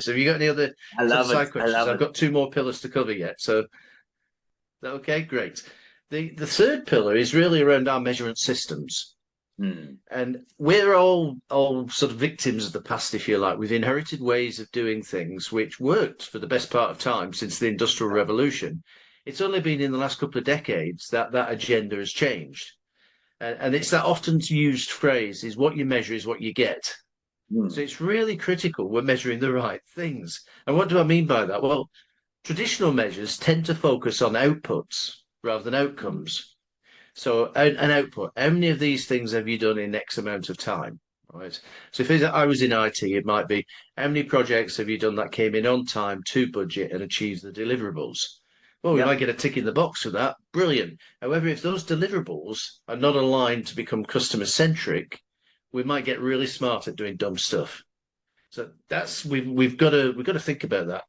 So have you got any other I sort of love it. side I questions? love I've it. got two more pillars to cover yet. So okay, great. The third pillar is really around our measurement systems. Hmm. And we're all sort of victims of the past, if you like. We've inherited ways of doing things which worked for the best part of time since the Industrial Revolution. It's only been in the last couple of decades that that agenda has changed. And it's that often used phrase is what you measure is what you get. So Hmm. it's really critical we're measuring the right things. And what do I mean by that? Well, traditional measures tend to focus on outputs rather than Hmm. outcomes. So an output, how many of these things have you done in X amount of time? Right. So if I was in IT, it might be how many projects have you done that came in on time to budget and achieved the deliverables? Well, we might Yep. get a tick in the box for that. Brilliant. However, if those deliverables are not aligned to become customer centric, we might get really smart at doing dumb stuff. So that's we've got to think about that.